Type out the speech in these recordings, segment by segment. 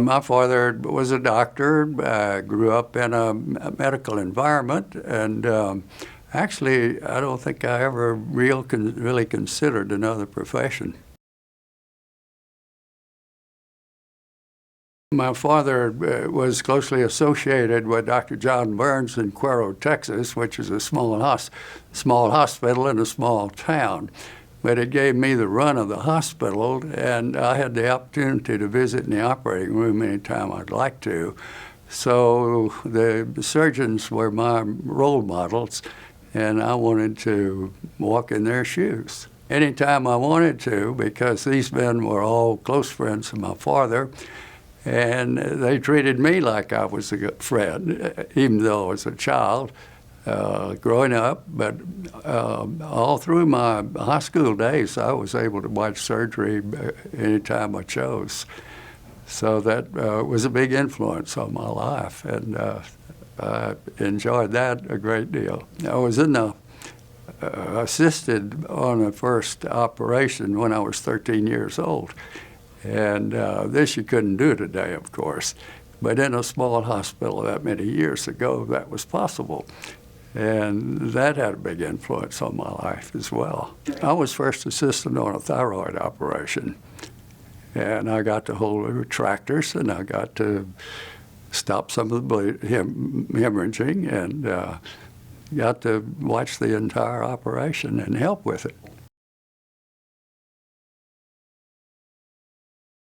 My father was a doctor, grew up in a medical environment, and actually, I don't think I ever really considered another profession. My father was closely associated with Dr. John Burns in Cuero, Texas, which is a small hospital in a small town. But it gave me the run of the hospital, and I had the opportunity to visit in the operating room anytime I'd like to. So the surgeons were my role models, and I wanted to walk in their shoes anytime I wanted to, because these men were all close friends of my father. And they treated me like I was a good friend, even though I was a child growing up. But all through my high school days, I was able to watch surgery anytime I chose. So that was a big influence on my life, and I enjoyed that a great deal. I was assisted on the first operation when I was 13 years old. And this you couldn't do today, of course. But in a small hospital that many years ago, that was possible. And that had a big influence on my life as well. I was first assistant on a thyroid operation. And I got to hold the retractors, and I got to stop some of the hemorrhaging, and got to watch the entire operation and help with it.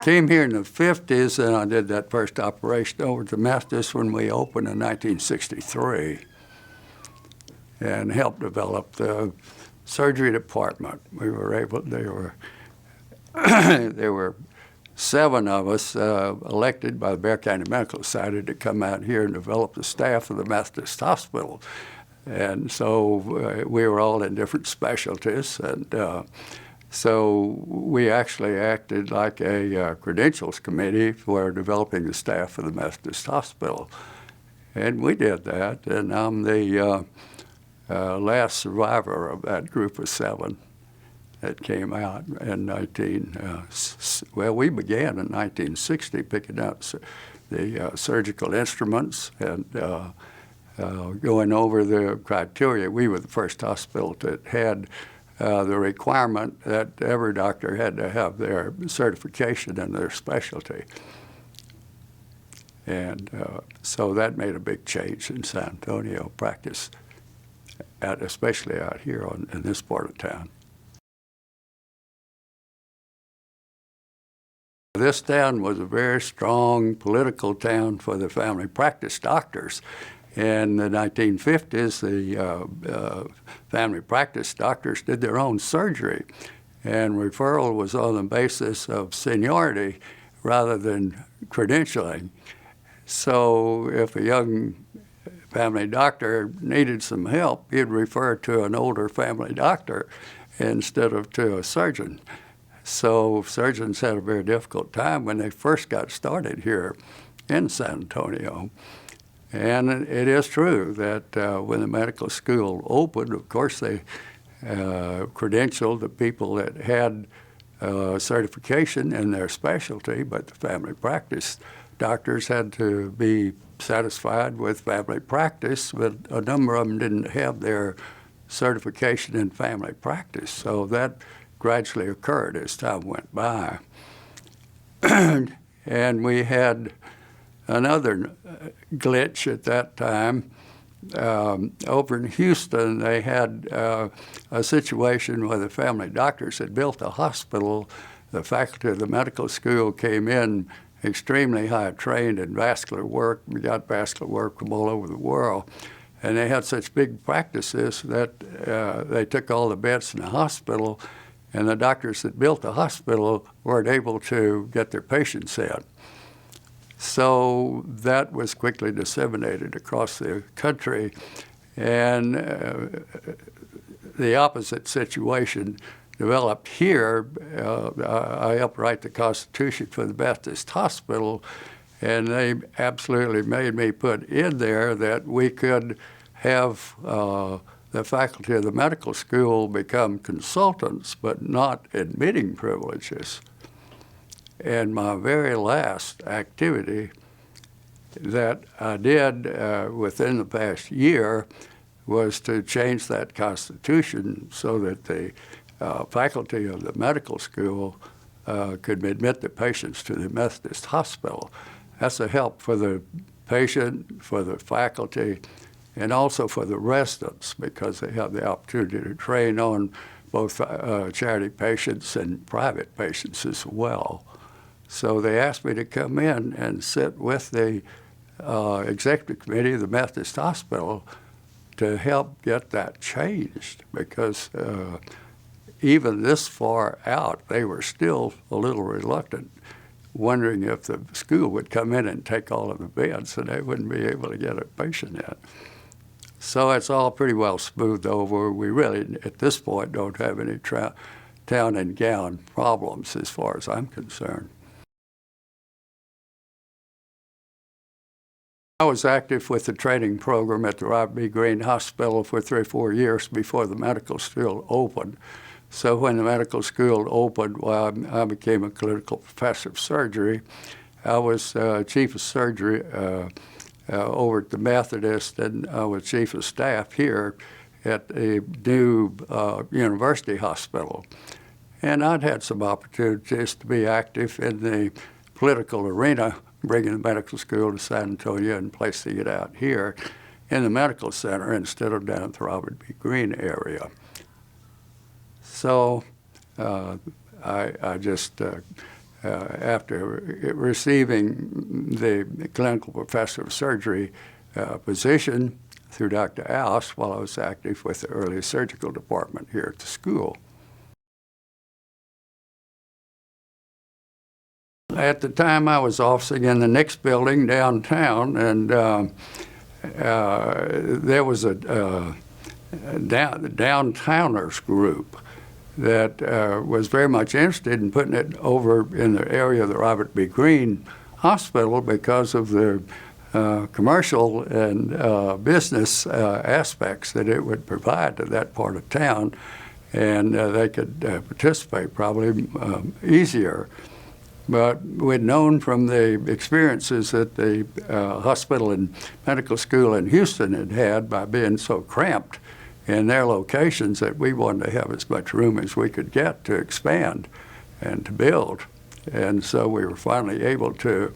Came here in the 50s, and I did that first operation over at the Methodist when we opened in 1963, and helped develop the surgery department. There were 7 of us elected by the Bexar County Medical Society to come out here and develop the staff of the Methodist Hospital. And so we were all in different specialties, and so we actually acted like a credentials committee for developing the staff of the Methodist Hospital. And we did that, and I'm the last survivor of that group of 7 that came out in we began in 1960 picking up the surgical instruments and going over the criteria. We were the first hospital that had the requirement that every doctor had to have their certification in their specialty. And so that made a big change in San Antonio practice, especially out here in this part of town. This town was a very strong political town for the family practice doctors. In the 1950s, the family practice doctors did their own surgery, and referral was on the basis of seniority rather than credentialing. So if a young family doctor needed some help, he'd refer to an older family doctor instead of to a surgeon. So surgeons had a very difficult time when they first got started here in San Antonio. And it is true that when the medical school opened, of course, they credentialed the people that had certification in their specialty, but the family practice doctors had to be satisfied with family practice, but a number of them didn't have their certification in family practice. So that gradually occurred as time went by. And we had another glitch at that time. Over in Houston, they had a situation where the family doctors had built a hospital. The faculty of the medical school came in extremely high trained in vascular work. We got vascular work from all over the world. And they had such big practices that they took all the beds in the hospital, and the doctors that built the hospital weren't able to get their patients in. So that was quickly disseminated across the country, and the opposite situation developed here. I helped write the Constitution for the Methodist Hospital, and they absolutely made me put in there that we could have the faculty of the medical school become consultants, but not admitting privileges. And my very last activity that I did within the past year was to change that constitution so that the faculty of the medical school could admit the patients to the Methodist hospital. That's a help for the patient, for the faculty, and also for the residents, because they have the opportunity to train on both charity patients and private patients as well. So they asked me to come in and sit with the executive committee of the Methodist Hospital to help get that changed, because even this far out, they were still a little reluctant, wondering if the school would come in and take all of the beds and they wouldn't be able to get a patient in. So it's all pretty well smoothed over. We really, at this point, don't have any town and gown problems as far as I'm concerned. I was active with the training program at the Robert B. Greene Hospital for 3 or 4 years before the medical school opened. So when the medical school opened, well, I became a clinical professor of surgery. I was chief of surgery over at the Methodist, and I was chief of staff here at the new university hospital. And I'd had some opportunities to be active in the political arena, bringing the medical school to San Antonio and placing it out here in the medical center instead of down at the Robert B. Greene area. So I just, after receiving the clinical professor of surgery position through Dr. Oust, while I was active with the early surgical department here at the school. At the time, I was officing in the Nix building downtown, and there was a downtowners group that was very much interested in putting it over in the area of the Robert B. Greene Hospital because of the commercial and business aspects that it would provide to that part of town, and they could participate probably easier. But we'd known from the experiences that the hospital and medical school in Houston had had by being so cramped in their locations that we wanted to have as much room as we could get to expand and to build. And so we were finally able to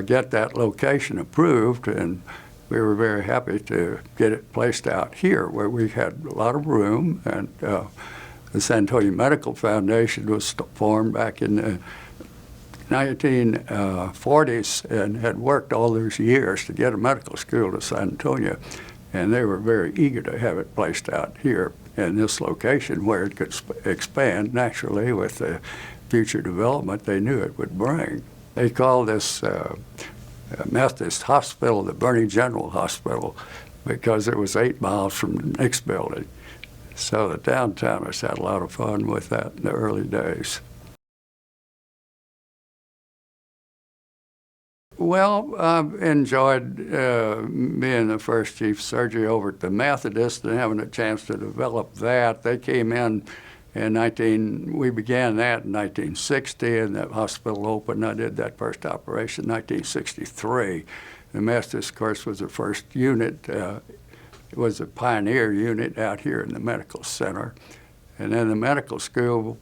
get that location approved, and we were very happy to get it placed out here where we had a lot of room. And the San Antonio Medical Foundation was formed back in the 1940s and had worked all those years to get a medical school to San Antonio. And they were very eager to have it placed out here in this location where it could expand naturally with the future development they knew it would bring. They called this Methodist hospital the Bernie General Hospital because it was 8 miles from the Nix building. So the downtowners had a lot of fun with that in the early days. Well, I've enjoyed being the first chief of surgery over at the Methodist and having a chance to develop that. They came in we began that in 1960, and that hospital opened. I did that first operation in 1963. The Methodist, of course, was the first unit. It was a pioneer unit out here in the medical center. And then the medical school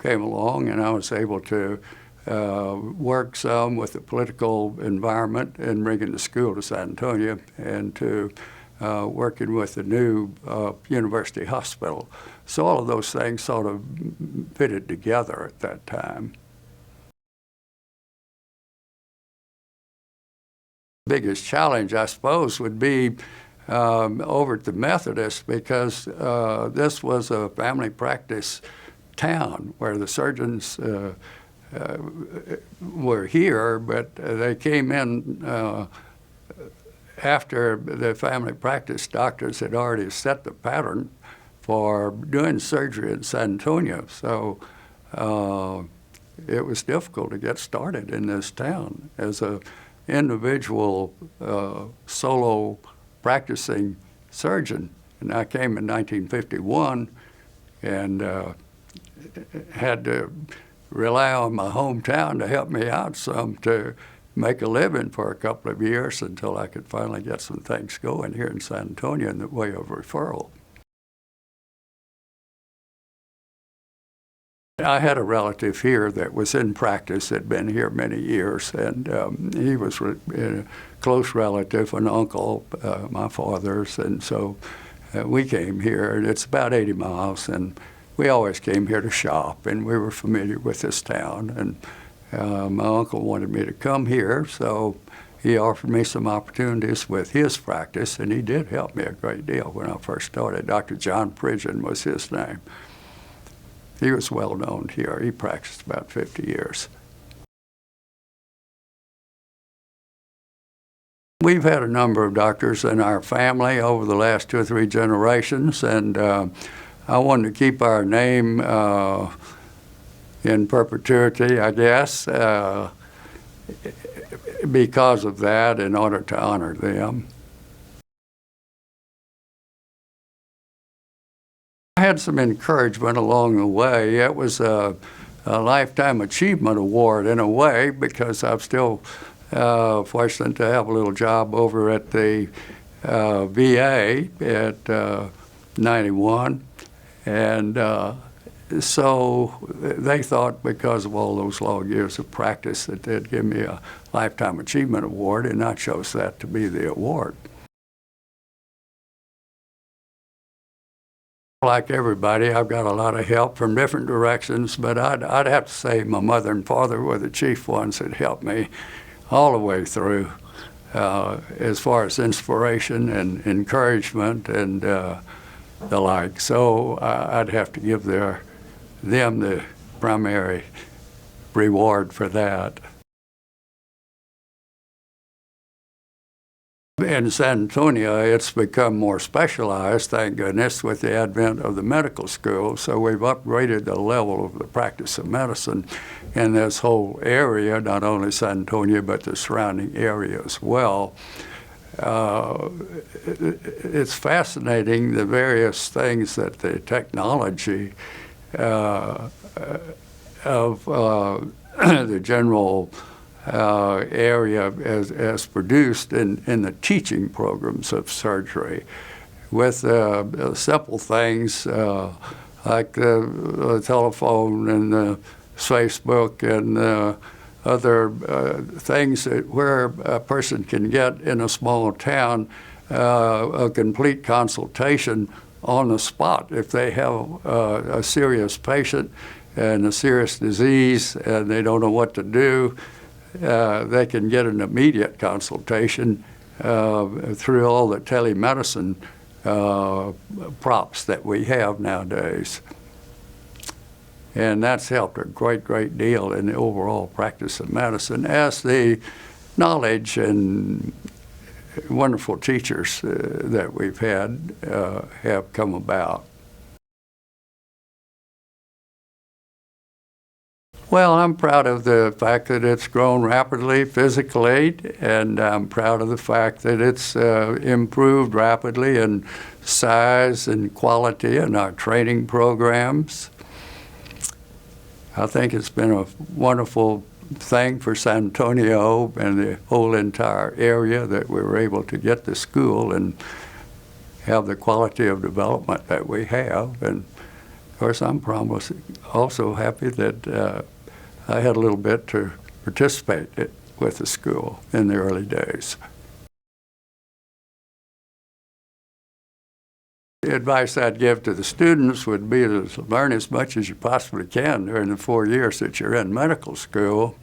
came along, and I was able to work some with the political environment and bringing the school to San Antonio, and to working with the new university hospital. So all of those things sort of fitted together at that time. The biggest challenge, I suppose, would be over at the Methodist, because this was a family practice town where the surgeons were here, but they came in after the family practice doctors had already set the pattern for doing surgery in San Antonio. So it was difficult to get started in this town as an individual solo practicing surgeon. And I came in 1951 and had to rely on my hometown to help me out some to make a living for a couple of years until I could finally get some things going here in San Antonio in the way of referral. I had a relative here that was in practice, had been here many years, and he was a close relative, an uncle, my father's, and so we came here, and it's about 80 miles, and we always came here to shop, and we were familiar with this town, and my uncle wanted me to come here, so he offered me some opportunities with his practice, and he did help me a great deal when I first started. Dr. John Pridgen was his name. He was well known here. He practiced about 50 years. We've had a number of doctors in our family over the last 2 or 3 generations, and I wanted to keep our name in perpetuity, I guess, because of that, in order to honor them. I had some encouragement along the way. It was a Lifetime Achievement Award in a way, because I'm still fortunate to have a little job over at the VA at 91. And so they thought, because of all those long years of practice, that they'd give me a Lifetime Achievement Award, and I chose that to be the award. Like everybody, I've got a lot of help from different directions, but I'd have to say my mother and father were the chief ones that helped me all the way through, as far as inspiration and encouragement and the like. So I'd have to give them the primary reward for that. In San Antonio, it's become more specialized, thank goodness, with the advent of the medical school. So we've upgraded the level of the practice of medicine in this whole area, not only San Antonio, but the surrounding area as well. It's fascinating, the various things that the technology of the general area as produced in the teaching programs of surgery, with simple things like the telephone and the Facebook and other things where a person can get in a small town a complete consultation on the spot. If they have a serious patient and a serious disease and they don't know what to do, they can get an immediate consultation through all the telemedicine props that we have nowadays. And that's helped a great deal in the overall practice of medicine, as the knowledge and wonderful teachers that we've had have come about. Well, I'm proud of the fact that it's grown rapidly physically, and I'm proud of the fact that it's improved rapidly in size and quality in our training programs. I think it's been a wonderful thing for San Antonio and the whole entire area that we were able to get the school and have the quality of development that we have. And of course, I'm also happy that I had a little bit to participate with the school in the early days. The advice I'd give to the students would be to learn as much as you possibly can during the 4 years that you're in medical school.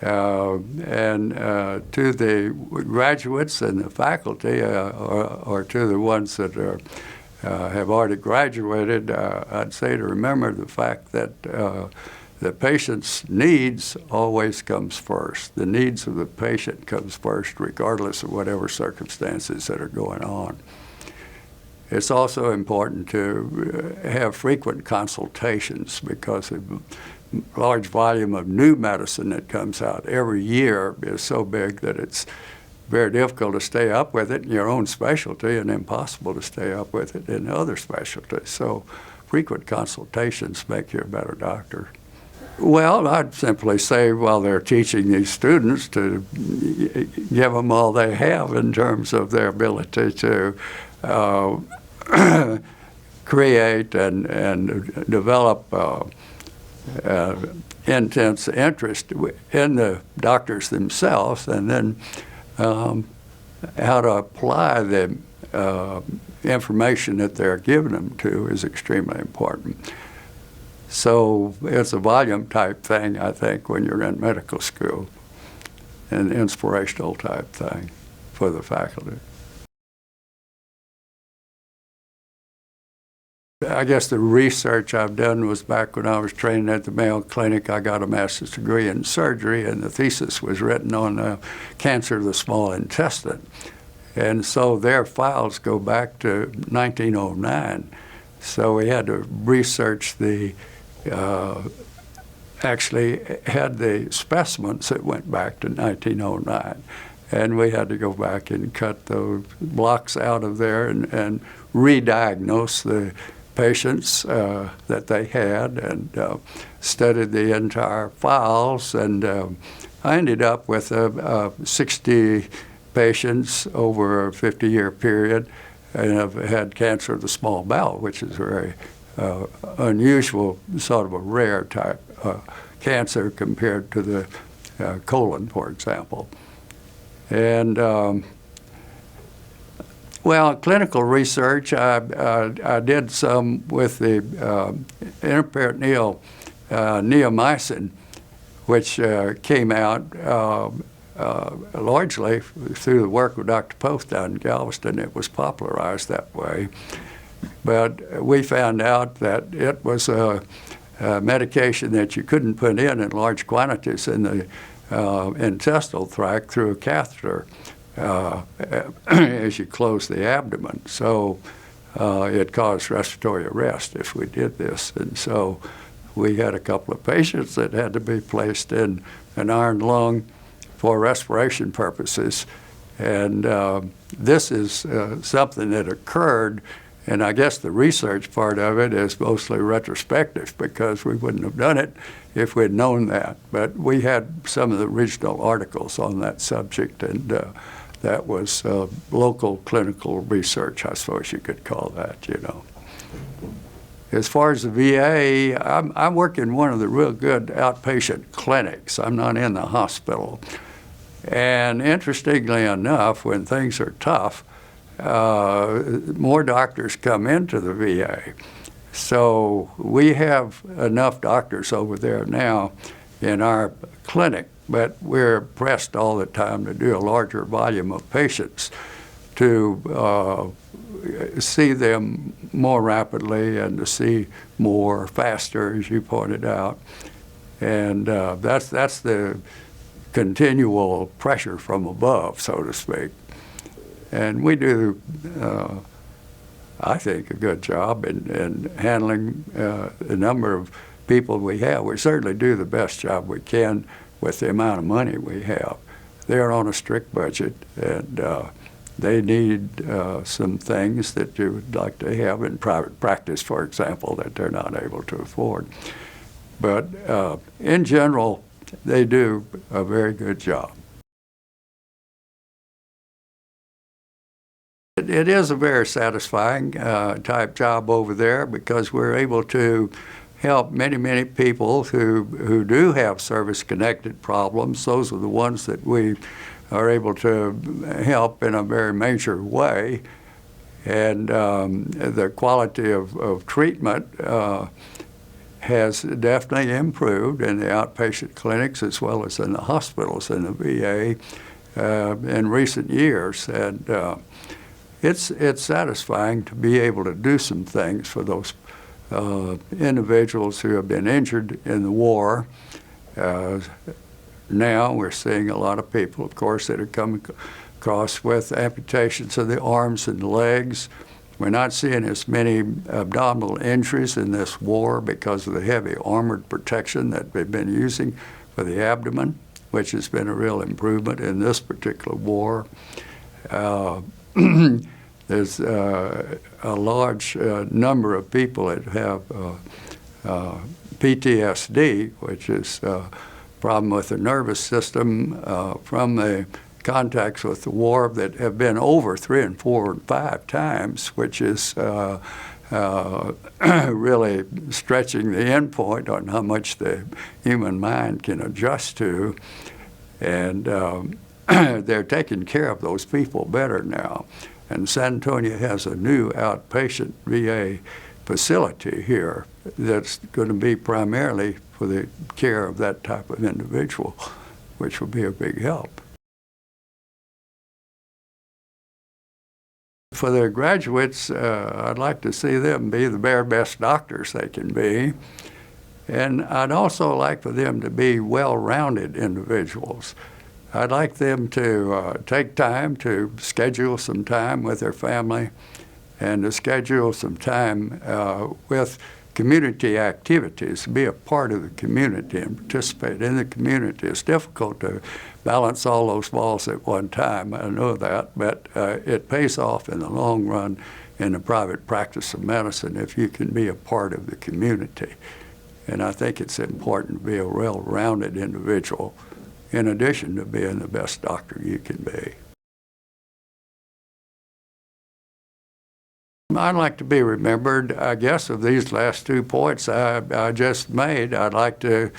And to the graduates and the faculty, or to the ones that have already graduated, I'd say to remember the fact that the patient's needs always comes first. The needs of the patient comes first, regardless of whatever circumstances that are going on. It's also important to have frequent consultations, because a large volume of new medicine that comes out every year is so big that it's very difficult to stay up with it in your own specialty and impossible to stay up with it in other specialties. So frequent consultations make you a better doctor. Well, I'd simply say while they're teaching these students to give them all they have in terms of their ability to create and develop intense interest in the doctors themselves, and then how to apply the information that they're giving them to is extremely important. So it's a volume type thing, I think, when you're in medical school, an inspirational type thing for the faculty. I guess the research I've done was back when I was training at the Mayo Clinic. I got a master's degree in surgery, and the thesis was written on cancer of the small intestine. And so their files go back to 1909. So we had to research actually had the specimens that went back to 1909. And we had to go back and cut those blocks out of there and re-diagnose the patients that they had, and studied the entire files. And I ended up with 60 patients over a 50-year period, and I've had cancer of the small bowel, which is a very unusual, sort of a rare type cancer compared to the colon, for example. And well, clinical research, I did some with the interperitoneal neomycin, which came out largely through the work of Dr. Poth down in Galveston. It was popularized that way. But we found out that it was a medication that you couldn't put in large quantities in the intestinal tract through a catheter as you close the abdomen. So it caused respiratory arrest if we did this. And so we had a couple of patients that had to be placed in an iron lung for respiration purposes. And this is something that occurred, and I guess the research part of it is mostly retrospective, because we wouldn't have done it if we'd known that. But we had some of the original articles on that subject, and that was local clinical research, I suppose you could call that, you know. As far as the VA, I work in one of the real good outpatient clinics. I'm not in the hospital. And interestingly enough, when things are tough, more doctors come into the VA. So we have enough doctors over there now in our clinic, but we're pressed all the time to do a larger volume of patients to see them more rapidly and to see more faster, as you pointed out. And that's the continual pressure from above, so to speak. And we do, I think, a good job in handling the number of people we have. We certainly do the best job we can with the amount of money we have. They're on a strict budget, and they need some things that you would like to have in private practice, for example, that they're not able to afford. But in general, they do a very good job. It is a very satisfying type job over there, because we're able to help many, many people who do have service-connected problems. Those are the ones that we are able to help in a very major way. And the quality of treatment has definitely improved in the outpatient clinics as well as in the hospitals in the VA in recent years. And it's satisfying to be able to do some things for those individuals who have been injured in the war. Now we're seeing a lot of people, of course, that are coming across with amputations of the arms and legs. We're not seeing as many abdominal injuries in this war because of the heavy armored protection that we've been using for the abdomen, which has been a real improvement in this particular war. There's a large number of people that have PTSD, which is a problem with the nervous system from the contacts with the war that have been over 3 and 4 and 5 times, which is really stretching the end point on how much the human mind can adjust to. And they're taking care of those people better now. And San Antonio has a new outpatient VA facility here that's going to be primarily for the care of that type of individual, which will be a big help. For the graduates, I'd like to see them be the very best doctors they can be. And I'd also like for them to be well-rounded individuals. I'd like them to take time to schedule some time with their family and to schedule some time with community activities, be a part of the community and participate in the community. It's difficult to balance all those balls at one time, I know that, but it pays off in the long run in the private practice of medicine if you can be a part of the community. And I think it's important to be a well-rounded individual in addition to being the best doctor you can be. I'd like to be remembered, I guess, of these last 2 points I just made. I'd like to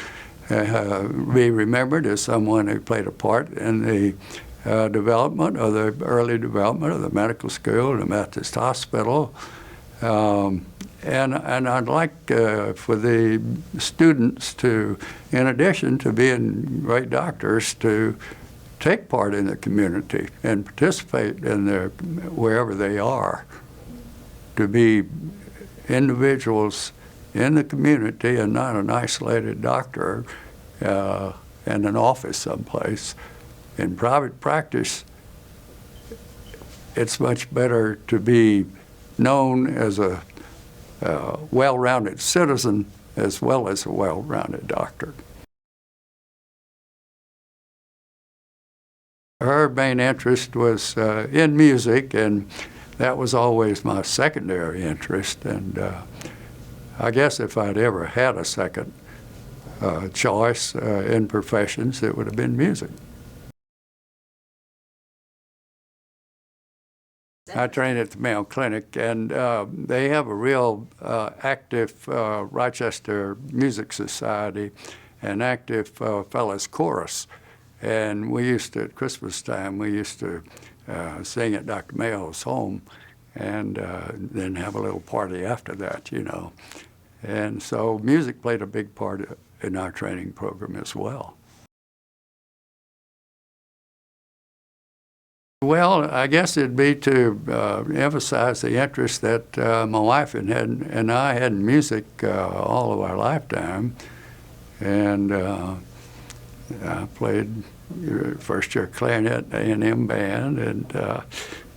be remembered as someone who played a part in the development, or the early development of the medical school and the Methodist hospital. And I'd like for the students to, in addition to being great doctors, to take part in the community and participate in wherever they are, to be individuals in the community and not an isolated doctor in an office someplace. In private practice, it's much better to be known as a well-rounded citizen as well as a well-rounded doctor. Her main interest was in music, and that was always my secondary interest. And I guess if I'd ever had a second choice in professions, it would have been music. I train at the Mayo Clinic, and they have a real active Rochester Music Society and active fellas chorus. And we used to, at Christmas time, we used to sing at Dr. Mayo's home and then have a little party after that, you know. And so music played a big part in our training program as well. Well, I guess it'd be to emphasize the interest that my wife and I had in music all of our lifetime. And I played first-year clarinet A&M band and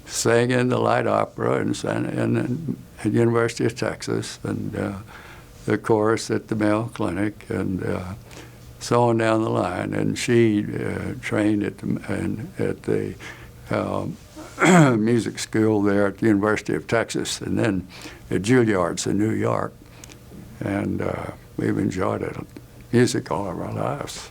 sang in the light opera and sang at University of Texas and the chorus at the Mayo Clinic and so on down the line. And she trained at the music school there at the University of Texas and then at Juilliard's in New York. And we've enjoyed it, music all of our lives.